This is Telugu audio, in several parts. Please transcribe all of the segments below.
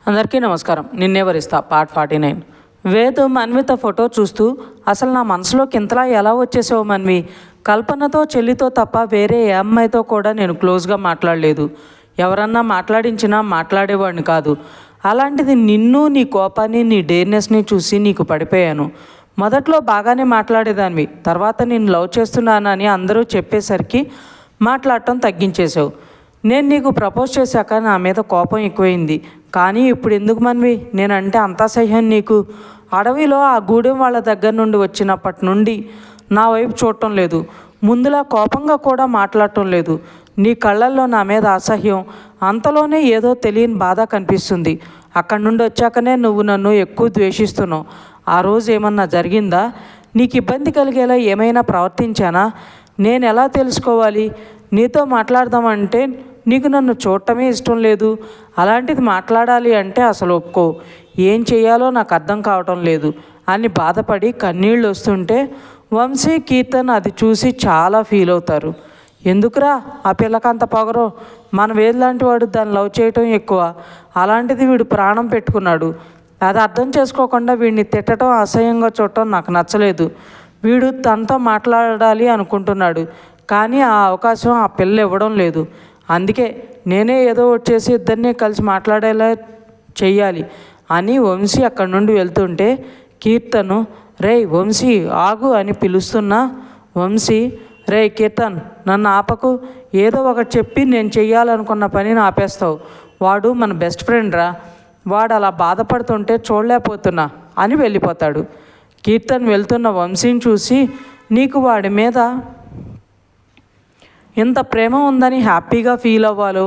అందరికీ నమస్కారం. నిన్నే వరిస్తా పార్ట్ 49. వేద్ మన్విత ఫోటో చూస్తూ అసలు నా మనసులోకి ఇంతలా ఎలా వచ్చేసావు మన్వి? కల్పనతో చెల్లితో తప్ప వేరే ఏ అమ్మాయితో కూడా నేను క్లోజ్గా మాట్లాడలేదు. ఎవరన్నా మాట్లాడించినా మాట్లాడేవాడిని కాదు. అలాంటిది నిన్ను, నీ కోపాన్ని, నీ డేర్నెస్ని చూసి నీకు పడిపోయాను. మొదట్లో బాగానే మాట్లాడేదానివి, తర్వాత నేను లవ్ చేస్తున్నానని అందరూ చెప్పేసరికి మాట్లాడటం తగ్గించేశావు. నేను నీకు ప్రపోజ్ చేశాక నా మీద కోపం ఎక్కువైంది. కానీ ఇప్పుడు ఎందుకు మన్వి నేనంటే అంత అసహ్యం నీకు? అడవిలో ఆ గూడెం వాళ్ళ దగ్గర నుండి వచ్చినప్పటి నుండి నా వైపు చూడటం లేదు. ముందులా కోపంగా కూడా మాట్లాడటం లేదు. నీ కళ్ళల్లో నా మీద అసహ్యం, అంతలోనే ఏదో తెలియని బాధ కనిపిస్తుంది. అక్కడి నుండి వచ్చాకనే నువ్వు నన్ను ఎక్కువ ద్వేషిస్తున్నావు. ఆ రోజు ఏమన్నా జరిగిందా? నీకు ఇబ్బంది కలిగేలా ఏమైనా ప్రవర్తించానా? నేను ఎలా తెలుసుకోవాలి? నీతో మాట్లాడదామంటే నీకు నన్ను చూడటమే ఇష్టం లేదు. అలాంటిది మాట్లాడాలి అంటే అసలు ఒప్పుకో. ఏం చేయాలో నాకు అర్థం కావటం లేదు అని బాధపడి కన్నీళ్ళు వస్తుంటే వంశీ, కీర్తన్ అది చూసి చాలా ఫీల్ అవుతారు. ఎందుకురా ఆ పిల్లకంత పొగరో? మన వేదలాంటి వాడు దాన్ని లవ్ చేయటం ఎక్కువ. అలాంటిది వీడు ప్రాణం పెట్టుకున్నాడు. అది అర్థం చేసుకోకుండా వీడిని తిట్టడం, అసహ్యంగా చూడటం నాకు నచ్చలేదు. వీడు తనతో మాట్లాడాలి అనుకుంటున్నాడు, కానీ ఆ అవకాశం ఆ పిల్ల ఇవ్వడం లేదు. అందుకే నేనే ఏదో వచ్చేసి ఇద్దరినీ కలిసి మాట్లాడేలా చెయ్యాలి అని వంశీ అక్కడి నుండి వెళ్తుంటే కీర్తను, రేయ్ వంశీ ఆగు అని పిలుస్తున్నా వంశీ, రే కీర్తన్ నన్ను ఆపకు. ఏదో ఒకటి చెప్పి నేను చెయ్యాలనుకున్న పనిని ఆపేస్తావు. వాడు మన బెస్ట్ ఫ్రెండ్ రా. వాడు అలా బాధపడుతుంటే చూడలేకపోతున్నా అని వెళ్ళిపోతాడు. కీర్తన్ వెళ్తున్న వంశీని చూసి నీకు వాడి మీద ఇంత ప్రేమ ఉందని హ్యాపీగా ఫీల్ అవ్వాలో,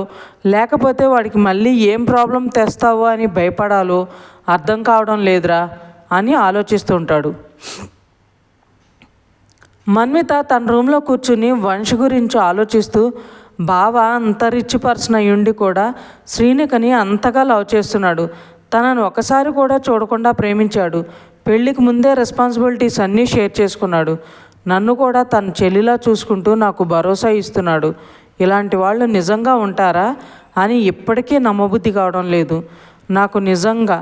లేకపోతే వాడికి మళ్ళీ ఏం ప్రాబ్లం తెస్తావో అని భయపడాలో అర్థం కావడం లేదురా అని ఆలోచిస్తుంటాడు. మన్విత తన రూమ్లో కూర్చుని వంశ్ గురించి ఆలోచిస్తూ బావ అంత రిచ్ పర్సన్ అయ్యుండి కూడా శ్రీనికని అంతగా లవ్ చేస్తున్నాడు. తనను ఒకసారి కూడా చూడకుండా ప్రేమించాడు. పెళ్ళికి ముందే రెస్పాన్సిబిలిటీస్ అన్నీ షేర్ చేసుకున్నాడు. నన్ను కూడా తన చెల్లిలా చూసుకుంటూ నాకు భరోసా ఇస్తున్నాడు. ఇలాంటి వాళ్ళు నిజంగా ఉంటారా అని ఇప్పటికీ నమ్మబుద్ధి కావడం లేదు నాకు. నిజంగా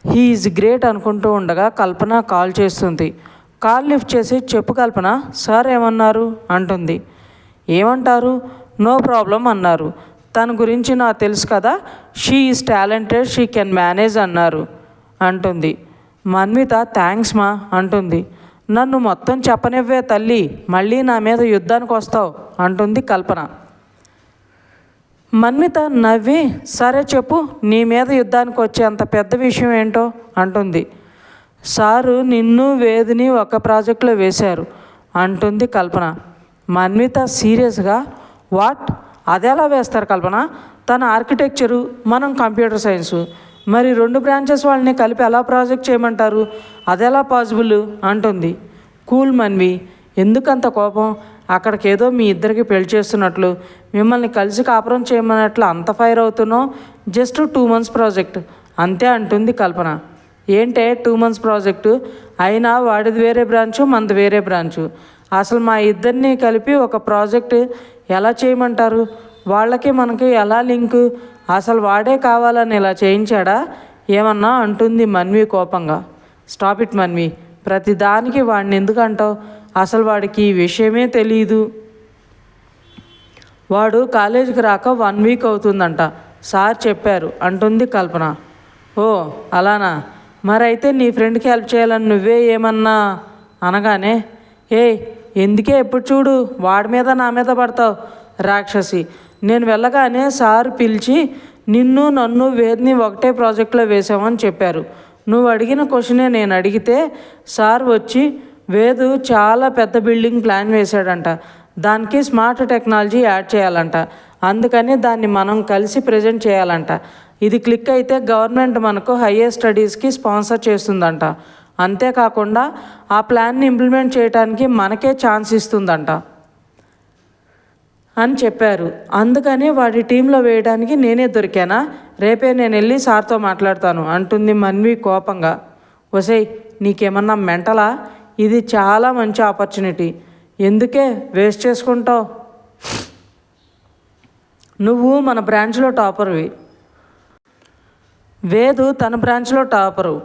హీ ఈజ్ గ్రేట్ అనుకుంటూ ఉండగా కల్పన కాల్ చేస్తుంది. కాల్ లిఫ్ట్ చేసి చెప్పు కల్పన, సార్ ఏమన్నారు అంటుంది. ఏమంటారు? నో ప్రాబ్లం అన్నారు. తన గురించి నాకు తెలుసు కదా, she is talented, she can manage అన్నారు అంటుంది. మన్విత థ్యాంక్స్ మా అంటుంది. నన్ను మొత్తం చెప్పనివ్వే తల్లి, మళ్ళీ నా మీద యుద్ధానికి వస్తావు అంటుంది కల్పన. మన్విత నవ్వి సరే చెప్పు, నీ మీద యుద్ధానికి వచ్చే అంత పెద్ద విషయం ఏంటో అంటుంది. సారు నిన్ను వేదిని ఒక ప్రాజెక్టులో వేశారు అంటుంది కల్పన. మన్విత సీరియస్గా వాట్? అదెలా వేస్తారు కల్పన? తన ఆర్కిటెక్చరు, మనం కంప్యూటర్ సైన్సు, మరి 2 బ్రాంచెస్ వాళ్ళని కలిపి ఎలా ప్రాజెక్ట్ చేయమంటారు? అదెలా పాసిబుల్ అంటుంది. కూల్ మన్వి, ఎందుకంత కోపం? అక్కడికేదో మీ ఇద్దరికి పెళ్లి చేస్తున్నట్లు, మిమ్మల్ని కలిసి కాపురం చేయమన్నట్లు అంత ఫైర్ అవుతున్నావు. జస్ట్ 2 months ప్రాజెక్ట్ అంతే అంటుంది కల్పన. ఏంటే 2 months ప్రాజెక్టు? అయినా వాడిది వేరే బ్రాంచు, మనది వేరే బ్రాంచు. అసలు మా ఇద్దరిని కలిపి ఒక ప్రాజెక్ట్ ఎలా చేయమంటారు? వాళ్ళకి మనకి ఎలా లింకు? అసలు వాడే కావాలని ఇలా చేయించాడా ఏమన్నా అంటుంది మన్వి కోపంగా. స్టాప్ ఇట్ మన్వి, ప్రతిదానికి వాడిని ఎందుకు అంటావు? అసలు వాడికి ఈ విషయమే తెలీదు. వాడు కాలేజీకి రాక 1 week అవుతుందంట, సార్ చెప్పారు అంటుంది కల్పన. ఓ అలానా? మరైతే నీ ఫ్రెండ్కి హెల్ప్ చేయాలని నువ్వే ఏమన్నా అనగానే, ఏ ఎందుకే ఎప్పుడు చూడు వాడి మీద నా మీద పడతావు రాక్షసి. నేను వెళ్ళగానే సార్ పిలిచి నిన్ను, నన్ను, వేద్ని ఒకటే ప్రాజెక్టులో వేసామని చెప్పారు. నువ్వు అడిగిన క్వశ్చనే నేను అడిగితే సార్ వచ్చి వేదు చాలా పెద్ద బిల్డింగ్ ప్లాన్ వేశాడంట, దానికి స్మార్ట్ టెక్నాలజీ యాడ్ చేయాలంట, అందుకని దాన్ని మనం కలిసి ప్రజెంట్ చేయాలంట. ఇది క్లిక్ అయితే గవర్నమెంట్ మనకు హయ్యర్ స్టడీస్కి స్పాన్సర్ చేస్తుందంట. అంతేకాకుండా ఆ ప్లాన్ని ఇంప్లిమెంట్ చేయడానికి మనకే ఛాన్స్ ఇస్తుందంట అని చెప్పారు. అందుకని వాడి టీంలో వేయడానికి నేనే దొరికానా? రేపే నేను వెళ్ళి సార్తో మాట్లాడతాను అంటుంది మన్వి కోపంగా. ఒసేయ్ నీకేమన్నా మెంటలా? ఇది చాలా మంచి ఆపర్చునిటీ, ఎందుకే వేస్ట్ చేసుకుంటావు? నువ్వు మన బ్రాంచ్లో టాపర్వి. వేదు తన బ్రాంచ్లో టాపరు,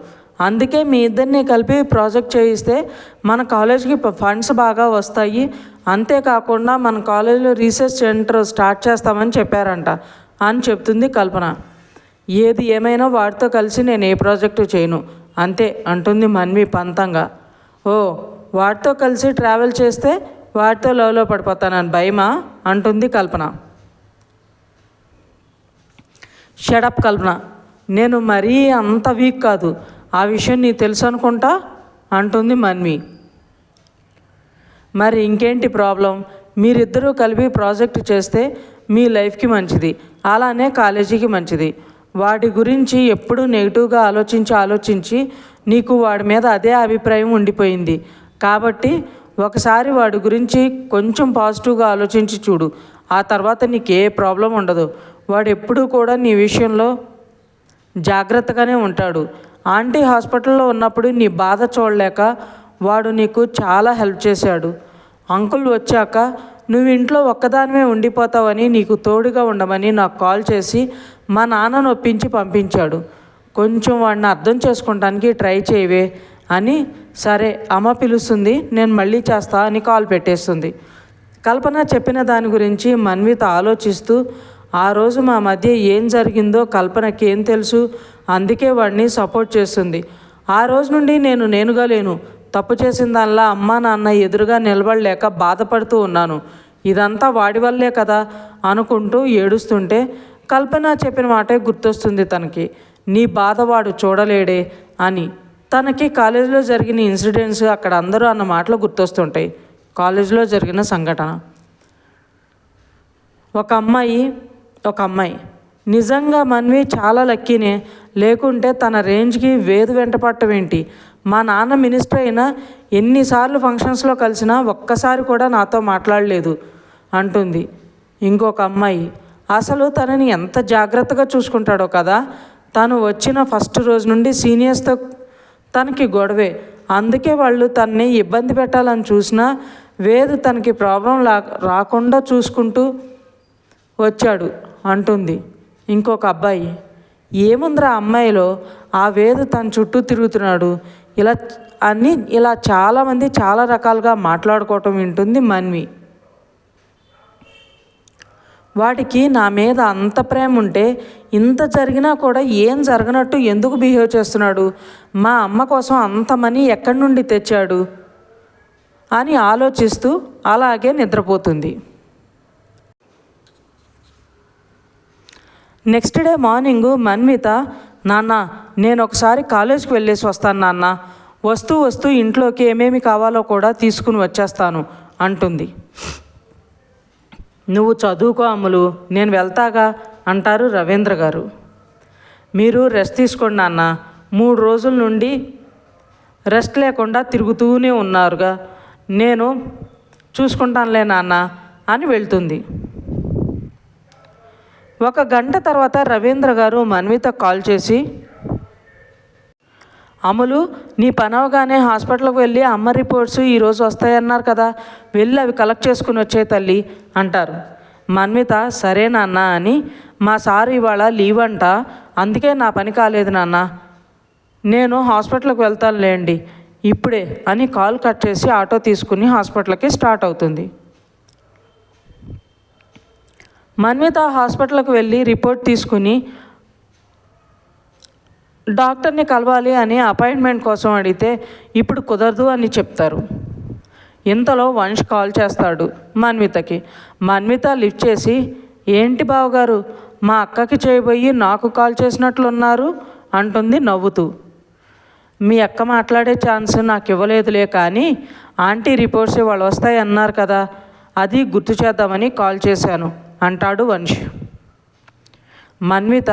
అందుకే మీ ఇద్దరిని కలిపి ప్రాజెక్ట్ చేయిస్తే మన కాలేజీకి ఫండ్స్ బాగా వస్తాయి, అంతేకాకుండా మన కాలేజీలో రీసెర్చ్ సెంటర్ స్టార్ట్ చేస్తామని చెప్పారంట అని చెప్తుంది కల్పన. ఏది ఏమైనా వాడితో కలిసి నేను ఏ ప్రాజెక్టు చేయను అంతే అంటుంది మన్వి పంతంగా. ఓ, వాడితో కలిసి ట్రావెల్ చేస్తే వాడితో లవ్లో పడిపోతానని భయమా అంటుంది కల్పన. షడప్ కల్పన, నేను మరీ అంత వీక్ కాదు, ఆ విషయం నీకు తెలుసు అనుకుంటా అంటుంది మన్వి. మరి ఇంకేంటి ప్రాబ్లం, మీరిద్దరూ కలిపి ప్రాజెక్ట్ చేస్తే మీ లైఫ్కి మంచిది, అలానే కాలేజీకి మంచిది. వాడి గురించి ఎప్పుడూ నెగిటివ్గా ఆలోచించి నీకు వాడి మీద అదే అభిప్రాయం ఉండిపోయింది కాబట్టి ఒకసారి వాడి గురించి కొంచెం పాజిటివ్గా ఆలోచించి చూడు, ఆ తర్వాత నీకు ఏ ప్రాబ్లం ఉండదు. వాడు ఎప్పుడూ కూడా నీ విషయంలో జాగ్రత్తగానే ఉంటాడు. ఆంటీ హాస్పిటల్లో ఉన్నప్పుడు నీ బాధ చూడలేక వాడు నీకు చాలా హెల్ప్ చేశాడు. అంకుల్ వచ్చాక నువ్వు ఇంట్లో ఒక్కదానివే ఉండిపోతావని నీకు తోడుగా ఉండమని నాకు కాల్ చేసి మా నాన్నను ఒప్పించి పంపించాడు. కొంచెం వాడిని అర్థం చేసుకుంటానికి ట్రై చేయవే అని. సరే, అమ్మ పిలుస్తుంది, నేను మళ్ళీ చేస్తా అని కాల్ పెట్టేస్తుంది. కల్పన చెప్పిన దాని గురించి మన్విత ఆలోచిస్తూ, ఆ రోజు మా మధ్య ఏం జరిగిందో కల్పనకి ఏం తెలుసు, అందుకే వాడిని సపోర్ట్ చేస్తుంది. ఆ రోజు నుండి నేను నేనుగా లేను, తప్పు చేసిన దానిలా అమ్మా నాన్న ఎదురుగా నిలబడలేక బాధపడుతూ ఉన్నాను. ఇదంతా వాడి వల్లే కదా అనుకుంటూ ఏడుస్తుంటే కల్పన చెప్పిన మాటే గుర్తొస్తుంది తనకి. నీ బాధ వాడు చూడలేడే అని. తనకి కాలేజీలో జరిగిన ఇన్సిడెంట్స్, అక్కడ అందరూ అన్న మాటలు గుర్తొస్తుంటాయి. కాలేజీలో జరిగిన సంఘటన. ఒక అమ్మాయి నిజంగా మన్వి చాలా లక్కీనే, లేకుంటే తన రేంజ్కి వేదు వెంట పట్టం ఏంటి. మా నాన్న మినిస్టర్ అయినా ఎన్నిసార్లు ఫంక్షన్స్లో కలిసినా ఒక్కసారి కూడా నాతో మాట్లాడలేదు అంటుంది. ఇంకొక అమ్మాయి, అసలు తనని ఎంత జాగ్రత్తగా చూసుకుంటాడో కదా. తను వచ్చిన ఫస్ట్ రోజు నుండి సీనియర్స్తో తనకి గొడవే, అందుకే వాళ్ళు తనని ఇబ్బంది పెట్టాలని చూసినా వేదు తనకి ప్రాబ్లం రాకుండా చూసుకుంటూ వచ్చాడు అంటుంది. ఇంకొక అబ్బాయి, ఏముందిరా అమ్మాయిలో, ఆ వేదు తన చుట్టూ తిరుగుతున్నాడు ఇలా చాలామంది చాలా రకాలుగా మాట్లాడుకోవటం వింటుంది మన్వి. వాడికి నా మీద అంత ప్రేమ ఉంటే ఇంత జరిగినా కూడా ఏం జరగనట్టు ఎందుకు బిహేవ్ చేస్తున్నాడు, మా అమ్మ కోసం అంత మనీ ఎక్కడి నుండి తెచ్చాడు అని ఆలోచిస్తూ అలాగే నిద్రపోతుంది. నెక్స్ట్ డే మార్నింగు మన్విత, నాన్న నేను ఒకసారి కాలేజ్కి వెళ్ళేసి వస్తాను నాన్న, వస్తూ ఇంట్లోకి ఏమేమి కావాలో కూడా తీసుకుని వచ్చేస్తాను అంటుంది. నువ్వు చదువుకో అమ్ములు, నేను వెళ్తాగా అంటారు రవీంద్ర గారు. మీరు రెస్ట్ తీసుకోండి నాన్న, 3 రోజుల నుండి రెస్ట్ లేకుండా తిరుగుతూనే ఉన్నారుగా, నేను చూసుకుంటానులే నాన్న అని వెళ్తుంది. 1 గంట తర్వాత రవీంద్ర గారు మన్విత కాల్ చేసి, అమలు నీ పనవగానే హాస్పిటల్కి వెళ్ళి అమ్మ రిపోర్ట్స్ ఈరోజు వస్తాయన్నారు కదా, వెళ్ళి అవి కలెక్ట్ చేసుకుని వచ్చే తల్లి అంటారు. మన్విత సరే నాన్న అని, మా సార్ ఇవాళ లీవ్ అంట, అందుకే నా పని కాలేదు నాన్న, నేను హాస్పిటల్కి వెళ్తానులేండి ఇప్పుడే అని కాల్ కట్ చేసి ఆటో తీసుకుని హాస్పిటల్కి స్టార్ట్ అవుతుంది. మన్విత హాస్పిటల్కి వెళ్ళి రిపోర్ట్ తీసుకుని డాక్టర్ని కలవాలి అని అపాయింట్మెంట్ కోసం అడిగితే ఇప్పుడు కుదరదు అని చెప్తారు. ఇంతలో వంశ్ కాల్ చేస్తాడు మన్వితకి. మన్విత లిఫ్ట్ చేసి, ఏంటి బావగారు మా అక్కకి చేయబోయి నాకు కాల్ చేసినట్లున్నారు అంటుంది నవ్వుతూ. మీ అక్క మాట్లాడే ఛాన్స్ నాకు ఇవ్వలేదులే, కానీ ఆంటీ రిపోర్ట్స్ ఇవాళ వస్తాయి అన్నారు కదా, అది గుర్తు చేద్దామని కాల్ చేశాను అంటాడు వంశ్. మన్విత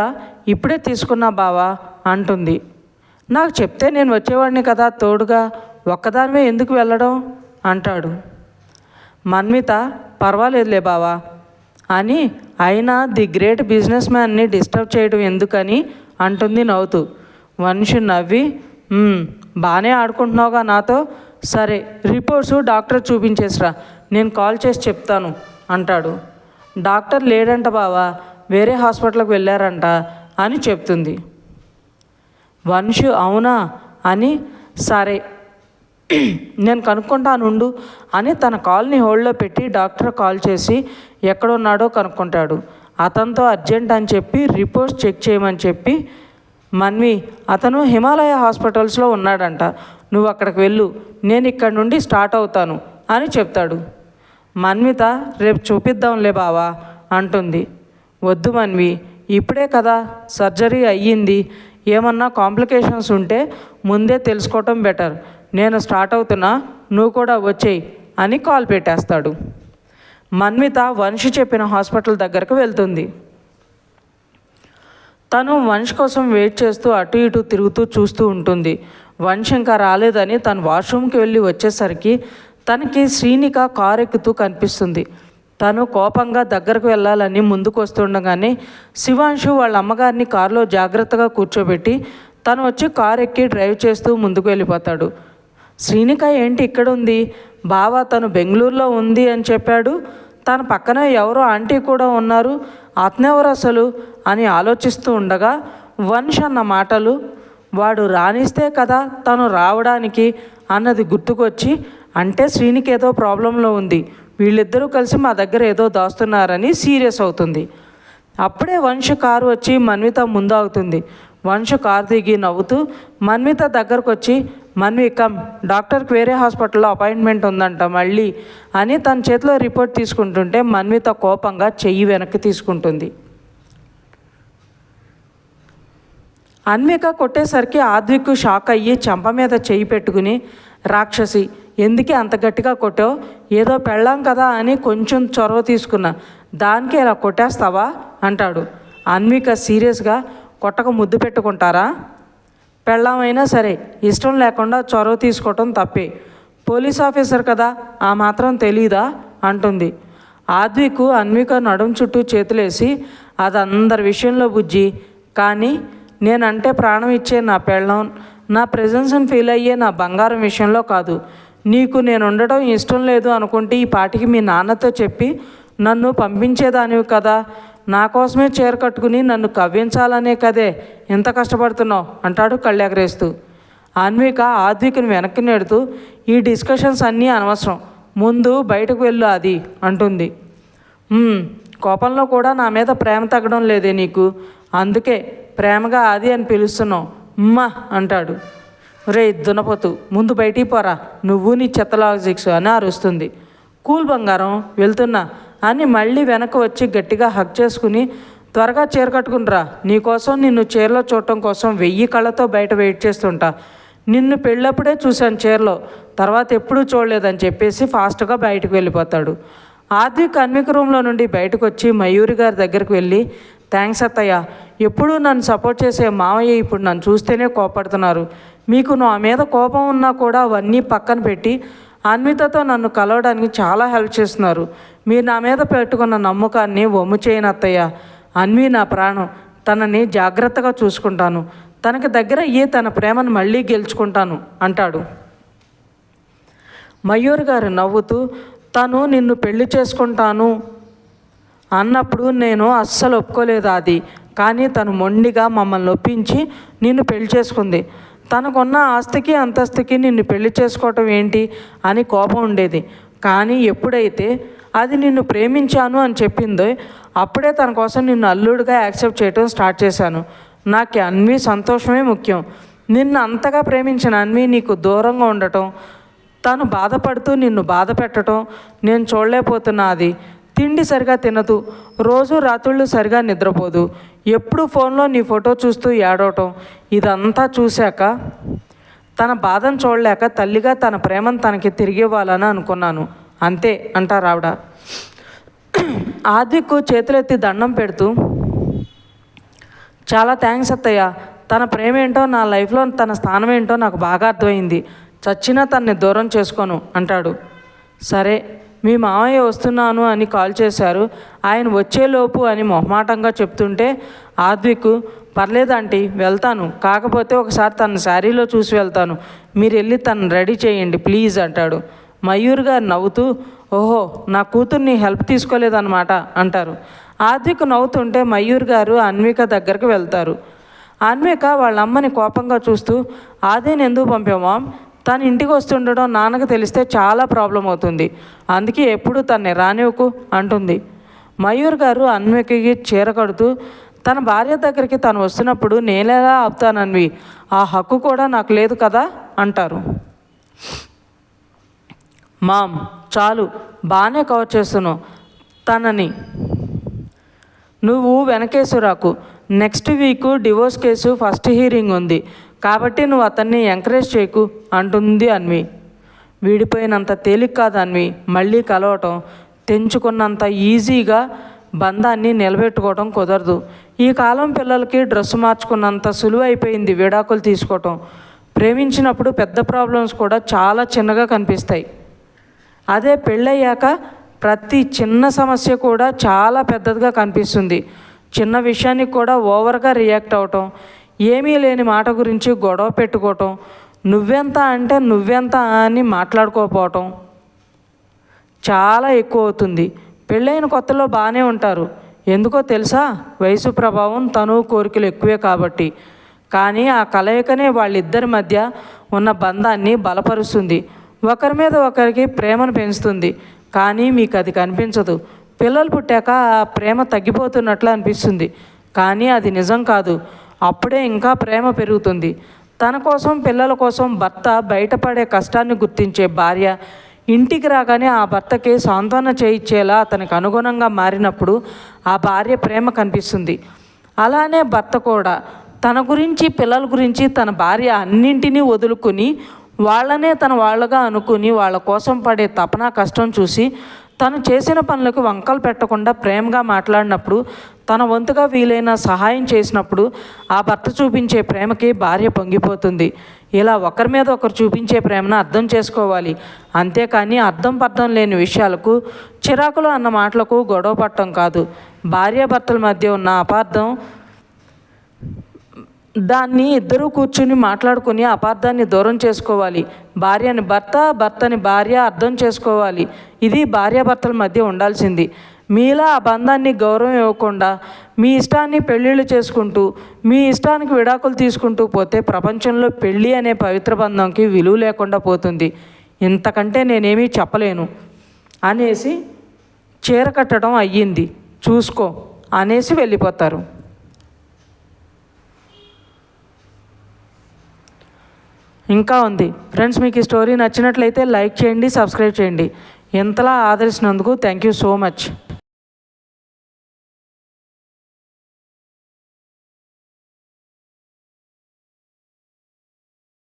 ఇప్పుడే తీసుకున్నా బావా అంటుంది. నాకు చెప్తే నేను వచ్చేవాడిని కదా తోడుగా, ఒక్కదానివే ఎందుకు వెళ్ళడం అంటాడు. మన్విత పర్వాలేదులే బావా అని, అయినా ది గ్రేట్ బిజినెస్ మ్యాన్ని డిస్టర్బ్ చేయడం ఎందుకని అంటుంది నవ్వుతూ. వంశ్ నవ్వి, బాగానే ఆడుకుంటున్నావుగా నాతో, సరే రిపోర్ట్స్ డాక్టర్ చూపించేసిరా, నేను కాల్ చేసి చెప్తాను అంటాడు. డాక్టర్ లేడంట బావా, వేరే హాస్పిటల్కి వెళ్ళారంట అని చెప్తుంది. వంశు అవునా అని, సరే నేను కనుక్కుంటానుండు అని తన కాల్ని హోల్డ్లో పెట్టి డాక్టర్ కాల్ చేసి ఎక్కడున్నాడో కనుక్కుంటాడు. అతనితో అర్జెంట్ అని చెప్పి రిపోర్ట్స్ చెక్ చేయమని చెప్పి, మన్వి అతను హిమాలయ హాస్పిటల్స్లో ఉన్నాడంట, నువ్వు అక్కడికి వెళ్ళు, నేను ఇక్కడ నుండి స్టార్ట్ అవుతాను అని చెప్తాడు. మన్విత రేపు చూపిద్దాంలే బావా అంటుంది. వద్దు మన్వి, ఇప్పుడే కదా సర్జరీ అయ్యింది, ఏమన్నా కాంప్లికేషన్స్ ఉంటే ముందే తెలుసుకోవటం బెటర్. నేను స్టార్ట్ అవుతున్నా, నువ్వు కూడా వచ్చేయి అని కాల్ పెట్టేస్తాడు. మన్విత వంశీ చెప్పిన హాస్పిటల్ దగ్గరకు వెళ్తుంది. తను వంశ్ కోసం వెయిట్ చేస్తూ అటు ఇటు తిరుగుతూ చూస్తూ ఉంటుంది. వంశ్ ఇంకా రాలేదని తను వాష్రూమ్కి వెళ్ళి వచ్చేసరికి తనకి శ్రీనిక కారు ఎక్కుతూ కనిపిస్తుంది. తను కోపంగా దగ్గరకు వెళ్ళాలని ముందుకు వస్తుండగానే శివాంశు వాళ్ళ అమ్మగారిని కారులో జాగ్రత్తగా కూర్చోబెట్టి తను వచ్చి కారు ఎక్కి డ్రైవ్ చేస్తూ ముందుకు వెళ్ళిపోతాడు. శ్రీనిక ఏంటి ఇక్కడ ఉంది, బావ తను బెంగళూరులో ఉంది అని చెప్పాడు, తన పక్కన ఎవరో ఆంటీ కూడా ఉన్నారు, అతనెవరు అసలు అని ఆలోచిస్తూ ఉండగా వంశ్ అన్న మాటలు, వాడు రానిస్తే కదా తను రావడానికి అన్నది గుర్తుకొచ్చి, అంటే శ్రీనిక ఏదో ప్రాబ్లంలో ఉంది, వీళ్ళిద్దరూ కలిసి మా దగ్గర ఏదో దాస్తున్నారని సీరియస్ అవుతుంది. అప్పుడే వంశ్ కారు వచ్చి మన్విత ముందు అవుతుంది. వంశ్ కారు దిగి నవ్వుతూ మన్విత దగ్గరకు వచ్చి, మన్వి కమ్, డాక్టర్కి వేరే హాస్పిటల్లో అపాయింట్మెంట్ ఉందంట మళ్ళీ అని తన చేతిలో రిపోర్ట్ తీసుకుంటుంటే మన్విత కోపంగా చెయ్యి వెనక్కి తీసుకుంటుంది. అన్విక కొట్టేసరికి ఆద్విక్ షాక్ అయ్యి చెంప మీద చెయ్యి పెట్టుకుని, రాక్షసి ఎందుకే అంత గట్టిగా కొట్టావు, ఏదో పెళ్ళాం కదా అని కొంచెం చొరవ తీసుకున్నా, దానికి ఇలా కొట్టేస్తావా అంటాడు. అన్విక సీరియస్గా, కొట్టక ముద్దు పెట్టుకుంటారా, పెళ్ళామైనా సరే ఇష్టం లేకుండా చొరవ తీసుకోవటం తప్పే, పోలీస్ ఆఫీసర్ కదా ఆ మాత్రం తెలీదా అంటుంది. ఆద్విక్ అన్విక నడుం చుట్టూ చేతులేసి, అది అందరి విషయంలో బుజ్జి, కానీ నేనంటే ప్రాణం ఇచ్చే నా పెళ్ళం, నా ప్రెజెన్స్ని ఫీల్ అయ్యే నా బంగారం విషయంలో కాదు. నీకు నేను ఉండటం ఇష్టం లేదు అనుకుంటే ఈ పాటికి మీ నాన్నతో చెప్పి నన్ను పంపించేదానివి కదా, నా కోసమే చీర కట్టుకుని నన్ను కవ్వించాలనే కదే ఎంత కష్టపడుతున్నావు అంటాడు కళ్ళెగరేస్తూ. అన్విక ఆద్వికని వెనక్కి నెడుతూ, ఈ డిస్కషన్స్ అన్నీ అనవసరం, ముందు బయటకు వెళ్ళు అది అంటుంది. కోపంలో కూడా నా మీద ప్రేమ తగ్గడం లేదే నీకు, అందుకే ప్రేమగా అది అని పిలుస్తున్నావు అమ్మా అంటాడు. రే దున్నపోతు, ముందు బయటికి పోరా, నువ్వు నీ చెత్త లాజిక్స్ అని అరుస్తుంది. కూల్ బంగారం వెళ్తున్నా అని మళ్ళీ వెనక్కి వచ్చి గట్టిగా హక్ చేసుకుని, త్వరగా చీర కట్టుకునిరా, నీకోసం నిన్ను చీరలో చూడటం కోసం 1000 కళ్ళతో బయట వెయిట్ చేస్తుంటా, నిన్ను పెళ్ళప్పుడే చూశాను చీరలో, తర్వాత ఎప్పుడూ చూడలేదని చెప్పేసి ఫాస్ట్గా బయటకు వెళ్ళిపోతాడు. ఆద్విక్ అన్విక రూమ్లో నుండి బయటకు వచ్చి మయూరి గారి దగ్గరికి వెళ్ళి, థ్యాంక్స్ అత్తయ్య, ఎప్పుడూ నన్ను సపోర్ట్ చేసే మామయ్య ఇప్పుడు నన్ను చూస్తేనే కోపడుతున్నారు, మీకు నా మీద కోపం ఉన్నా కూడా అవన్నీ పక్కన పెట్టి అన్వితతో నన్ను కలవడానికి చాలా హెల్ప్ చేస్తున్నారు, మీరు నా మీద పెట్టుకున్న నమ్మకాన్ని వమ్ము చేయను అత్తయ్య, అన్వి నా ప్రాణం, తనని జాగ్రత్తగా చూసుకుంటాను, తనకి దగ్గర అయ్యి తన ప్రేమను మళ్ళీ గెలుచుకుంటాను అంటాడు. మయూర్ గారు నవ్వుతూ, తను నిన్ను పెళ్లి చేసుకుంటాను అన్నప్పుడు నేను అస్సలు ఒప్పుకోలేదు అది, కానీ తను మొండిగా మమ్మల్ని ఒప్పించి నిన్ను పెళ్లి చేసుకుంది, తనకున్న ఆస్తికి అంతస్తుకి నిన్ను పెళ్లి చేసుకోవటం ఏంటి అని కోపం ఉండేది, కానీ ఎప్పుడైతే అది నిన్ను ప్రేమించాను అని చెప్పిందో అప్పుడే తన కోసం నిన్ను అల్లుడిగా యాక్సెప్ట్ చేయడం స్టార్ట్ చేశాను, నాకు అన్వి సంతోషమే ముఖ్యం, నిన్ను అంతగా ప్రేమించిన అన్వి నీకు దూరంగా ఉండటం, తను బాధపడుతూ నిన్ను బాధ పెట్టడం నేను చూడలేకపోతున్నా, అది తిండి సరిగా తినదు, రోజు రాత్రుళ్ళు సరిగా నిద్రపోదు, ఎప్పుడు ఫోన్లో నీ ఫోటో చూస్తూ ఏడవటం, ఇదంతా చూశాక తన బాధను చూడలేక తల్లిగా తన ప్రేమను తనకి తిరిగి ఇవ్వాలని అనుకున్నాను అంతే అంటారు ఆవిడ. ఆద్విక్ చేతులెత్తి దండం పెడుతూ, చాలా థ్యాంక్స్ అత్తయ్య, తన ప్రేమ ఏంటో నా లైఫ్లో తన స్థానం ఏంటో నాకు బాగా అర్థమైంది, చచ్చినా తనని దూరం చేసుకోను అంటాడు. సరే మీ మామయ్య వస్తున్నాను అని కాల్ చేశారు, ఆయన వచ్చేలోపు అని మొహమాటంగా చెప్తుంటే ఆద్విక్, పర్లేదంటీ వెళ్తాను, కాకపోతే ఒకసారి తన శారీలో చూసి వెళ్తాను, మీరు వెళ్ళి తను రెడీ చేయండి ప్లీజ్ అంటాడు. మయూర్ గారు నవ్వుతూ, ఓహో నా కూతుర్ని హెల్ప్ తీసుకోలేదన్నమాట అంటారు. ఆద్విక్ నవ్వుతుంటే మయూర్ గారు అన్విక దగ్గరకు వెళ్తారు. అన్విక వాళ్ళ అమ్మని కోపంగా చూస్తూ, ఆదిని ఎందుకు పంపామా? తను ఇంటికి వస్తుండడం నాన్నకు తెలిస్తే చాలా ప్రాబ్లం అవుతుంది. అందుకే ఎప్పుడు తన్ని రానివ్వకు అంటుంది. మయూర్ గారు అన్వికకి చీర కడుతూ, తన భార్య దగ్గరికి తను వస్తున్నప్పుడు నేనేలా ఆపుతానన్వి? ఆ హక్కు కూడా నాకు లేదు కదా అంటారు. మామ్ చాలు, బాగానే కవర్ చేస్తున్నావు తనని. నువ్వు వెనకేసురాకు. Next week divorce case first hearing ఉంది కాబట్టి నువ్వు అతన్ని ఎంకరేజ్ చేయకు అంటుంది అన్వి. విడిపోయినంత తేలిక కాదు అన్వి మళ్ళీ కలవటం. తెంచుకున్నంత ఈజీగా బంధాన్ని నిలబెట్టుకోవడం కుదరదు. ఈ కాలం పిల్లలకి డ్రెస్ మార్చుకున్నంత సులువు అయిపోయింది విడాకులు తీసుకోవటం. ప్రేమించినప్పుడు పెద్ద ప్రాబ్లమ్స్ కూడా చాలా చిన్నగా కనిపిస్తాయి. అదే పెళ్ళయ్యాక ప్రతి చిన్న సమస్య కూడా చాలా పెద్దదిగా కనిపిస్తుంది. చిన్న విషయానికి కూడా ఓవర్గా రియాక్ట్ అవటం, ఏమీ లేని మాట గురించి గొడవ పెట్టుకోవటం, నువ్వెంత అంటే నువ్వెంత అని మాట్లాడుకోకపోవటం చాలా ఎక్కువ అవుతుంది. పెళ్ళైన కొత్తలో బాగానే ఉంటారు. ఎందుకో తెలుసా? వయసు ప్రభావం, తను కోరికలు ఎక్కువే కాబట్టి. కానీ ఆ కలయికనే వాళ్ళిద్దరి మధ్య ఉన్న బంధాన్ని బలపరుస్తుంది. ఒకరి మీద ఒకరికి ప్రేమను పెంచుతుంది. కానీ మీకు అది కనిపించదు. పిల్లలు పుట్టాక ఆ ప్రేమ తగ్గిపోతున్నట్లు అనిపిస్తుంది. కానీ అది నిజం కాదు. అప్పుడే ఇంకా ప్రేమ పెరుగుతుంది. తన కోసం, పిల్లల కోసం భర్త బయటపడే కష్టాన్ని గుర్తించే భార్య ఇంటికి రాగానే ఆ భర్తకి సాంత్వన చేయించేలా అతనికి అనుగుణంగా మారినప్పుడు ఆ భార్య ప్రేమ కనిపిస్తుంది. అలానే భర్త కూడా తన గురించి, పిల్లల గురించి తన భార్య అన్నింటినీ వదులుకొని వాళ్ళనే తన వాళ్ళగా అనుకుని వాళ్ళ కోసం పడే తపన, కష్టం చూసి తను చేసిన పనులకు వంకలు పెట్టకుండా ప్రేమగా మాట్లాడినప్పుడు, తన వంతుగా వీలైన సహాయం చేసినప్పుడు ఆ భర్త చూపించే ప్రేమకి భార్య పొంగిపోతుంది. ఇలా ఒకరి మీద ఒకరు చూపించే ప్రేమను అర్థం చేసుకోవాలి. అంతేకాని అర్థం పర్థం లేని విషయాలకు, చిరాకులు అన్న మాటలకు గొడవ పడటం కాదు. భార్యాభర్తల మధ్య ఉన్న అపార్థం, దాన్ని ఇద్దరూ కూర్చుని మాట్లాడుకుని అపార్థాన్ని దూరం చేసుకోవాలి. భార్యని భర్త, భర్తని భార్య అర్థం చేసుకోవాలి. ఇది భార్యాభర్తల మధ్య ఉండాల్సింది. మీలా ఆ బంధాన్ని గౌరవం ఇవ్వకుండా మీ ఇష్టాన్ని పెళ్ళిళ్ళు చేసుకుంటూ, మీ ఇష్టానికి విడాకులు తీసుకుంటూ పోతే ప్రపంచంలో పెళ్ళి అనే పవిత్ర బంధంకి విలువ లేకుండా పోతుంది. ఇంతకంటే నేనేమీ చెప్పలేను అనేసి చీర కట్టడం అయ్యింది, చూసుకో అనేసి వెళ్ళిపోతారు. ఇంకా ఉంది ఫ్రెండ్స్. మీకు ఈ స్టోరీ నచ్చినట్లయితే లైక్ చేయండి, సబ్స్క్రైబ్ చేయండి. ఎంతలా ఆదరిస్తున్నందుకు థ్యాంక్ యూ సో మచ్.